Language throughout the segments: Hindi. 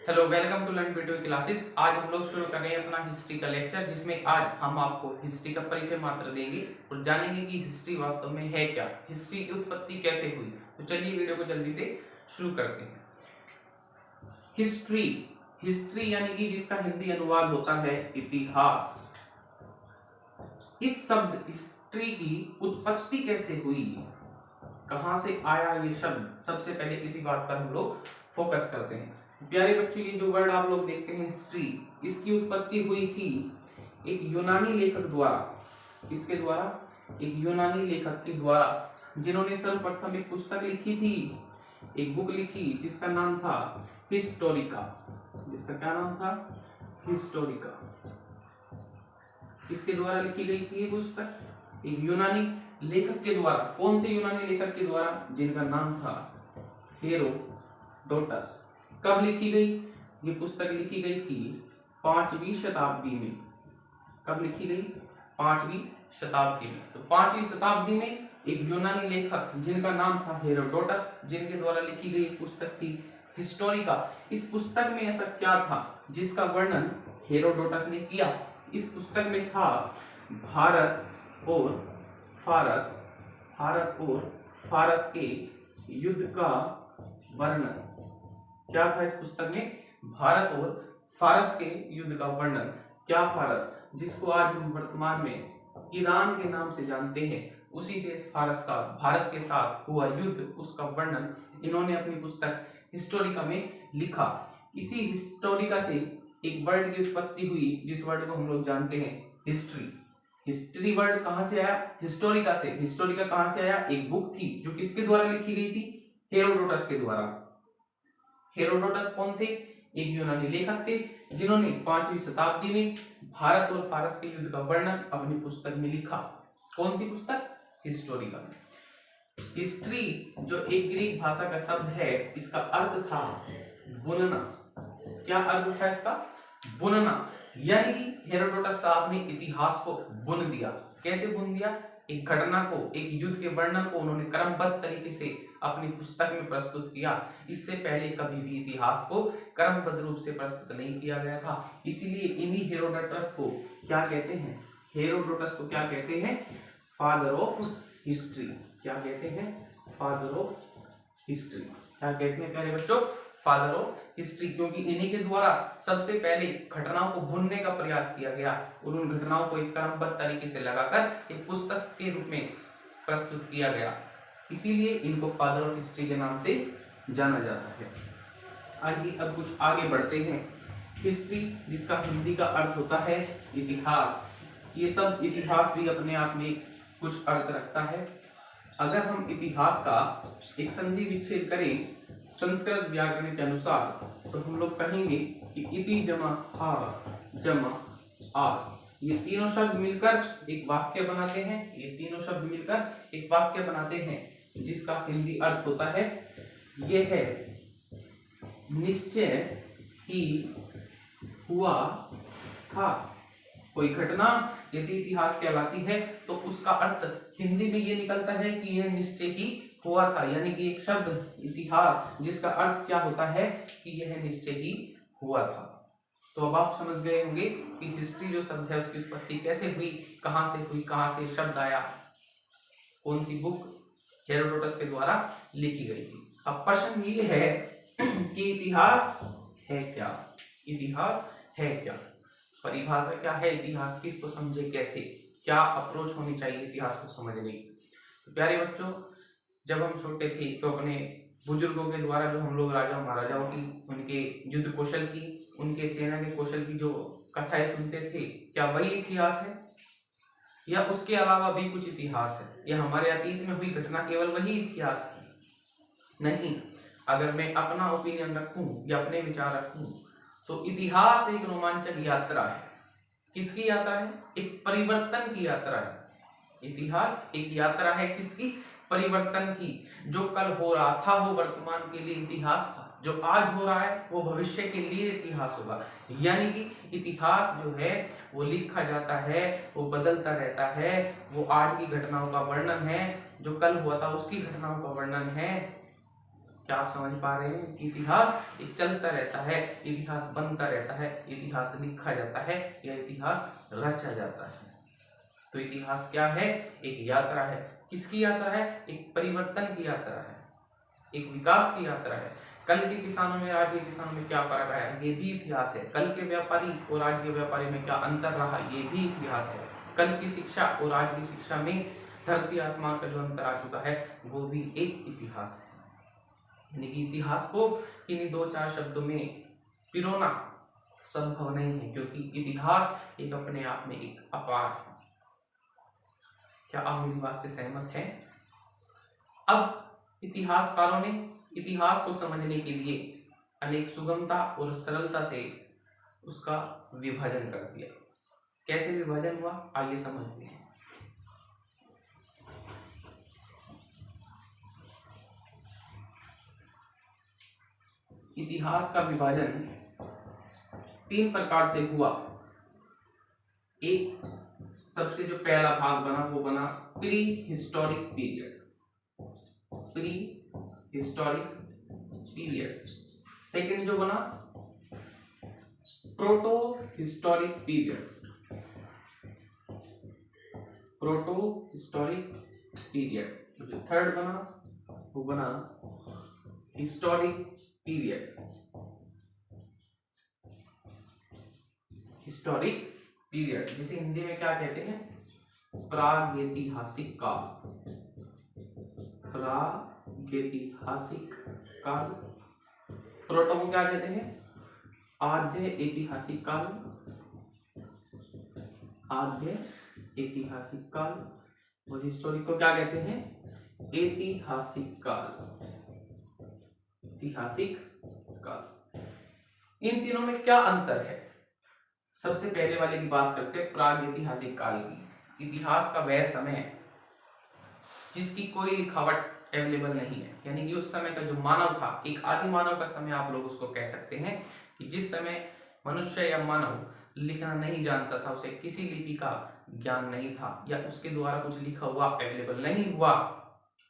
Hello, welcome to learn video classes. आज हम लोग शुरू कर रहे हैं अपना हिस्ट्री का लेक्चर, जिसमें आज हम आपको हिस्ट्री का परिचय मात्र देंगे और जानेंगे कि हिस्ट्री वास्तव में है क्या, हिस्ट्री की उत्पत्ति कैसे हुई। तो चलिए वीडियो को जल्दी से शुरू करते हैं। हिस्ट्री हिस्ट्री यानी कि जिसका हिंदी अनुवाद होता है इतिहास। इस शब्द हिस्ट्री की उत्पत्ति कैसे हुई, कहां से आया ये शब्द, सबसे पहले इसी बात पर हम लोग फोकस करते हैं। प्यारे बच्चों, ये जो वर्ड आप लोग देखते हैं हिस्ट्री, इसकी उत्पत्ति हुई थी एक यूनानी लेखक द्वारा। किसके द्वारा? एक यूनानी लेखक के द्वारा, जिन्होंने सर्वप्रथम एक पुस्तक लिखी थी, एक बुक लिखी जिसका नाम था हिस्टोरिका। जिसका क्या नाम था? हिस्टोरिका। किसके द्वारा लिखी गई थी ये पुस्तक? एक यूनानी लेखक के द्वारा। कौन से यूनानी लेखक के द्वारा? जिनका नाम था हेरोडोटस। कब लिखी गई ये पुस्तक? लिखी गई थी 5वीं शताब्दी में। कब लिखी गई? 5वीं शताब्दी में। तो 5वीं शताब्दी में एक यूनानी लेखक जिनका नाम था हेरोडोटस, जिनके द्वारा लिखी गई पुस्तक थी हिस्टोरिका। इस पुस्तक में ऐसा क्या था जिसका वर्णन हेरोडोटस ने किया? इस पुस्तक में था भारत और फारस के युद्ध का वर्णन। क्या था इस पुस्तक में? भारत और फारस के युद्ध का वर्णन। क्या फारस, जिसको आज हम वर्तमान में ईरान के नाम से जानते हैं, उसी देश फारस का भारत के साथ हुआ युद्ध, उसका वर्णन इन्होंने अपनी पुस्तक हिस्टोरिका में लिखा। इसी हिस्टोरिका से एक वर्ड की उत्पत्ति हुई, जिस वर्ड को हम लोग जानते हैं हिस्ट्री। हिस्ट्री वर्ड कहां से आया? हिस्टोरिका से। हिस्टोरिका कहां से आया? एक बुक थी जो किसके द्वारा लिखी गई थी? हेरोडोटस के द्वारा। हेरोडोटस कौन थे? एक यूनानी लेखक थे, जिन्होंने 5वीं शताब्दी में भारत और फारस के युद्ध का वर्णन अपनी पुस्तक में लिखा। कौन सी पुस्तक? हिस्टोरिका में। हिस्ट्री जो एक ग्रीक भाषा का शब्द है, इसका अर्थ था बुनना। क्या अर्थ था इसका? बुनना। यानी कि हेरोडोटस साहब ने इतिहास को बुन दिया। कैसे बुन दिया? एक घटना को, एक युद्ध के वर्णन को उन्होंने क्रमबद्ध तरीके से अपनी पुस्तक में प्रस्तुत किया। इससे पहले कभी भी इतिहास को क्रमबद्ध रूप से प्रस्तुत नहीं किया गया था। इसीलिए इन्हीं हेरोडोटस को क्या कहते हैं? हेरोडोटस को क्या कहते हैं? Father of history. क्या कहते हैं? Father of history. क्या कहते हैं प्यारे बच्चों? फादर ऑफ हिस्ट्री, क्योंकि इन्हीं के द्वारा सबसे पहले घटनाओं को बुनने का प्रयास किया गया और उन घटनाओं को एक क्रमबद्ध तरीके से लगाकर एक पुस्तक के रूप में प्रस्तुत किया गया। इसीलिए इनको फादर ऑफ हिस्ट्री के नाम से जाना जाता है। आइए अब कुछ आगे बढ़ते हैं। हिस्ट्री, जिसका हिंदी का अर्थ होता है इतिहास। ये सब इतिहास भी अपने आप में कुछ अर्थ रखता है। अगर हम इतिहास का एक संधि विच्छेद करें संस्कृत व्याकरण के अनुसार, तो हम लोग कहेंगे कि इति जमा हा जमा आस, ये तीनों शब्द मिलकर एक वाक्य बनाते हैं। ये तीनों शब्द मिलकर एक वाक्य बनाते हैं, जिसका हिंदी अर्थ होता है, ये है निश्चय ही हुआ था। कोई घटना यदि इतिहास कहलाती है तो उसका अर्थ हिंदी में ये निकलता है कि यह निश्चय ही हुआ था। यानी कि एक शब्द इतिहास, जिसका अर्थ क्या होता है कि यह निश्चय ही हुआ था। तो अब आप समझ गए होंगे कि हिस्ट्री जो शब्द है उसकी उत्पत्ति कैसे हुई, कहां से हुई, कहां से शब्द आया, कौन सी बुक हेरोडोटस के द्वारा लिखी गई थी। अब प्रश्न ये है कि इतिहास है क्या? इतिहास है क्या? परिभाषा क्या है इतिहास की? इसको समझे कैसे, क्या अप्रोच होनी चाहिए इतिहास को समझने की। तो प्यारे बच्चों, जब हम छोटे थे तो अपने बुजुर्गों के द्वारा जो हम लोग राजा महाराजाओं की, उनके युद्ध कौशल की, उनके सेना के कौशल की जो कथाएं सुनते थे, क्या वही इतिहास है या उसके अलावा भी कुछ इतिहास है, या हमारे अतीत में हुई घटना केवल वही इतिहास है? नहीं। अगर मैं अपना ओपिनियन रखूं या अपने विचार रखूं, तो इतिहास एक रोमांचक यात्रा है। किसकी यात्रा है? एक परिवर्तन की यात्रा है। इतिहास एक यात्रा है किसकी? परिवर्तन की। जो कल हो रहा था वो वर्तमान के लिए इतिहास था, जो आज हो रहा है वो भविष्य के लिए इतिहास होगा। यानी कि इतिहास जो है वो लिखा जाता है, वो बदलता रहता है। वो आज की घटनाओं का वर्णन है, जो कल हुआ था उसकी घटनाओं का वर्णन है। क्या आप समझ पा रहे हैं कि इतिहास एक चलता रहता है, इतिहास बनता रहता है, इतिहास लिखा जाता है या इतिहास रचा जाता है। तो इतिहास क्या है? एक यात्रा है। किसकी यात्रा है? एक परिवर्तन की यात्रा है, एक विकास की यात्रा है। कल के किसानों में आज के किसानों में क्या फर्क आया, ये भी इतिहास है। कल के व्यापारी और आज के व्यापारी में क्या अंतर रहा, ये भी इतिहास है। कल की शिक्षा और आज की शिक्षा में धरती आसमान का जो अंतर आ चुका है, वो भी एक इतिहास है। यानी कि इतिहास को किन्हीं 2-4 शब्दों में पिरोना संभव नहीं है, क्योंकि इतिहास एक अपने आप में एक अपार है। क्या आप मेरी बात से सहमत हैं? अब इतिहासकारों ने इतिहास को समझने के लिए अनेक सुगमता और सरलता से उसका विभाजन कर दिया। कैसे विभाजन हुआ, आइए समझते हैं। इतिहास का विभाजन 3 प्रकार से हुआ। एक सबसे जो पहला भाग बना वो बना pre historic period. Pre historic period. Second जो बना proto historic period. Proto historic period. जो थर्ड बना वो बना हिस्टोरिक पीरियड। हिस्टोरिक पीरियड जिसे हिंदी में क्या कहते हैं? प्रागैतिहासिक काल। प्रागैतिहासिक काल। प्रोटो को क्या कहते हैं? आद्य ऐतिहासिक काल। आद्य ऐतिहासिक काल। और हिस्टोरिक को क्या कहते हैं? ऐतिहासिक काल। ऐतिहासिक काल। इन तीनों में क्या अंतर है? सबसे पहले वाले की बात करते हैं, प्रागैतिहासिक काल की। इतिहास का वह समय जिसकी कोई लिखावट अवेलेबल नहीं है, यानी कि उस समय का जो मानव था, एक आदि मानव का समय आप लोग उसको कह सकते हैं, कि जिस समय मनुष्य या मानव लिखना नहीं जानता था, उसे किसी लिपि का ज्ञान नहीं था या उसके द्वारा कुछ लिखा हुआ अवेलेबल नहीं हुआ,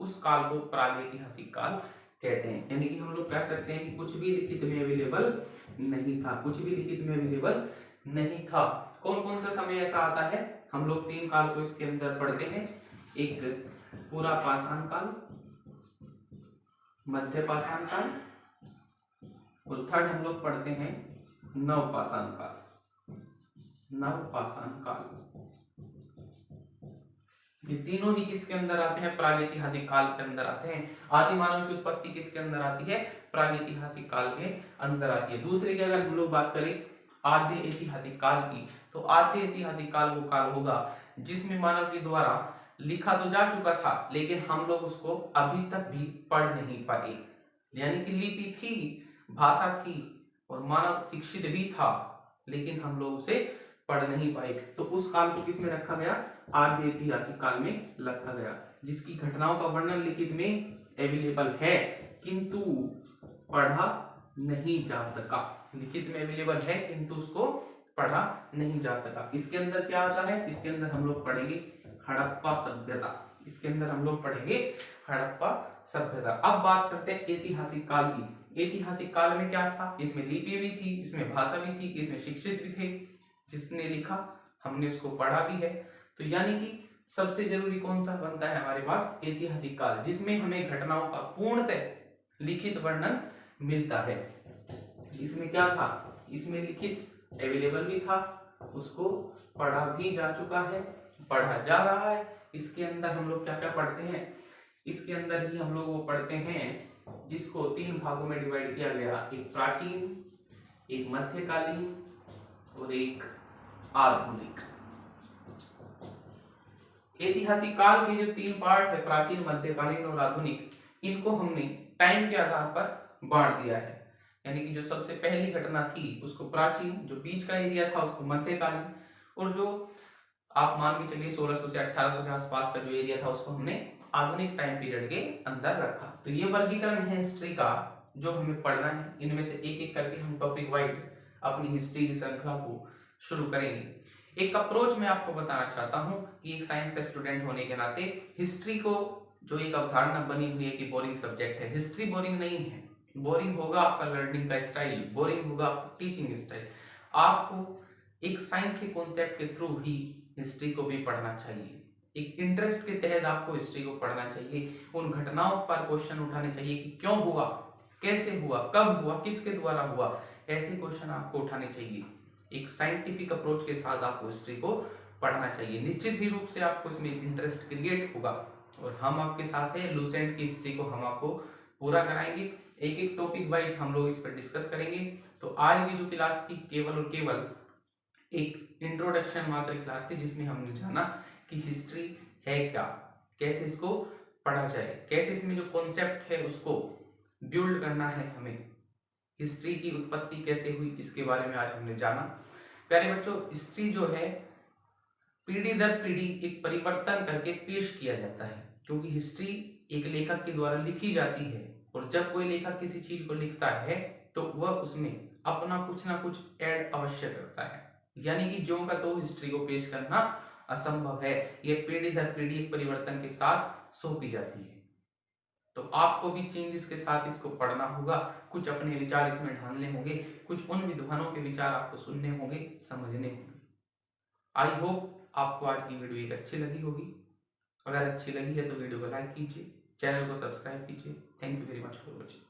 उस काल को प्रागैतिहासिक काल कहते हैं। यानी कि हम लोग कह सकते हैं कि कुछ भी लिखित में अवेलेबल नहीं था, कुछ भी लिखित में अवेलेबल नहीं था। कौन कौन सा समय ऐसा आता है? हम लोग 3 काल को इसके अंदर पढ़ते हैं। एक पूरा पाषाण काल, मध्य पाषाण काल और थर्ड हम लोग पढ़ते हैं नव पाषाण काल। नव पाषाण काल। ये तीनों ही किसके अंदर आते हैं? प्रागैतिहासिक काल के अंदर आते हैं। आदि मानव की उत्पत्ति किसके अंदर आती है? प्रागैतिहासिक काल के अंदर आती है। दूसरे की अगर हम लोग बात करें आद्य ऐतिहासिक काल की, तो आद्य ऐतिहासिक काल वो काल होगा जिसमें मानव के द्वारा लिखा तो जा चुका था, लेकिन हम लोग उसको अभी तक भी पढ़ नहीं पाए। यानी कि लिपि थी, भाषा थी और मानव शिक्षित भी था, लेकिन हम लोग उसे पढ़ नहीं पाए। तो उस काल को किस में रखा गया? आद्य ऐतिहासिक काल में रखा गया, जिसकी घटनाओं का वर्णन लिखित में अवेलेबल है किंतु पढ़ा नहीं जा सका। लिखित में अवेलेबल है किंतु उसको पढ़ा नहीं जा सका। इसके अंदर क्या आता है? इसके अंदर हम लोग पढ़ेंगे हड़प्पा सभ्यता। इसके अंदर हम लोग पढ़ेंगे हड़प्पा सभ्यता। अब बात करते हैं ऐतिहासिक काल की। ऐतिहासिक काल में क्या था? इसमें लिपि भी थी, इसमें भाषा भी थी, इसमें शिक्षित भी थे। जिसने लिखा हमने उसको पढ़ा भी है। तो यानी कि सबसे जरूरी कौन सा बनता है हमारे पास? ऐतिहासिक काल, जिसमें हमें घटनाओं का पूर्णतः लिखित वर्णन मिलता है। इसमें क्या था? इसमें लिखित अवेलेबल भी था, उसको पढ़ा भी जा चुका है, पढ़ा जा रहा है। इसके अंदर हम लोग क्या क्या पढ़ते हैं? इसके अंदर ही हम लोग वो पढ़ते हैं जिसको 3 भागों में डिवाइड किया गया, एक प्राचीन, एक मध्यकालीन और एक आधुनिक। ऐतिहासिक काल के जो 3 पार्ट है, प्राचीन, मध्यकालीन और आधुनिक, इनको हमने टाइम के आधार पर बांट दिया है। यानी कि जो सबसे पहली घटना थी उसको प्राचीन, जो बीच का एरिया था उसको मध्यकालीन, और जो आप मान के चलिए 1600 से 1800 के आसपास का जो एरिया था उसको हमने आधुनिक टाइम पीरियड के अंदर रखा। तो ये वर्गीकरण है हिस्ट्री का जो हमें पढ़ना है। इनमें से एक एक करके हम टॉपिक वाइज अपनी हिस्ट्री की श्रृंखला को शुरू करेंगे। एक अप्रोच मैं आपको बताना चाहता हूं कि एक साइंस का स्टूडेंट होने के नाते हिस्ट्री को जो एक अवधारणा बनी हुई है कि बोरिंग सब्जेक्ट है। हिस्ट्री बोरिंग नहीं है। बोरिंग होगा आपका लर्निंग का स्टाइल, बोरिंग होगा आपका टीचिंग स्टाइल। आपको एक साइंस के कॉन्सेप्ट के थ्रू ही हिस्ट्री को भी पढ़ना चाहिए। एक इंटरेस्ट के तहत आपको हिस्ट्री को पढ़ना चाहिए। उन घटनाओं पर क्वेश्चन उठाने चाहिए कि क्यों हुआ, कैसे हुआ, कब हुआ, किसके द्वारा हुआ, ऐसे क्वेश्चन आपको उठाने चाहिए। एक साइंटिफिक अप्रोच के साथ आपको हिस्ट्री को पढ़ना चाहिए। निश्चित ही रूप से आपको इसमें इंटरेस्ट क्रिएट होगा और हम आपके साथ हैं। लूसेंट की हिस्ट्री को हम आपको पूरा कराएंगे। एक एक टॉपिक वाइज हम लोग इस पर डिस्कस करेंगे। तो आज की जो क्लास थी केवल और केवल एक इंट्रोडक्शन मात्र क्लास थी, जिसमें हमने जाना कि हिस्ट्री है क्या, कैसे इसको पढ़ा जाए, कैसे इसमें जो कॉन्सेप्ट है उसको बिल्ड करना है हमें, हिस्ट्री की उत्पत्ति कैसे हुई इसके बारे में आज हमने जाना। प्यारे बच्चों, हिस्ट्री जो है पीढ़ी दर पीढ़ी एक परिवर्तन करके पेश किया जाता है, क्योंकि हिस्ट्री एक लेखक के द्वारा लिखी जाती है और जब कोई लेखक किसी चीज को लिखता है तो वह उसमें अपना कुछ ना कुछ ऐड अवश्य करता है। यानी कि ज्यों का तो हिस्ट्री को पेश करना असंभव है। यह पीढ़ी दर पीढ़ी एक परिवर्तन के साथ सौंपी जाती है। तो आपको भी चेंजेस के साथ इसको पढ़ना होगा, कुछ अपने विचार इसमें ढालने होंगे, कुछ उन विद्वानों के विचार आपको सुनने होंगे, समझने होंगे। आई होप आपको आज की वीडियो एक अच्छी लगी होगी। अगर अच्छी लगी है तो वीडियो को लाइक कीजिए, चैनल को सब्सक्राइब कीजिए। Thank you very much for watching.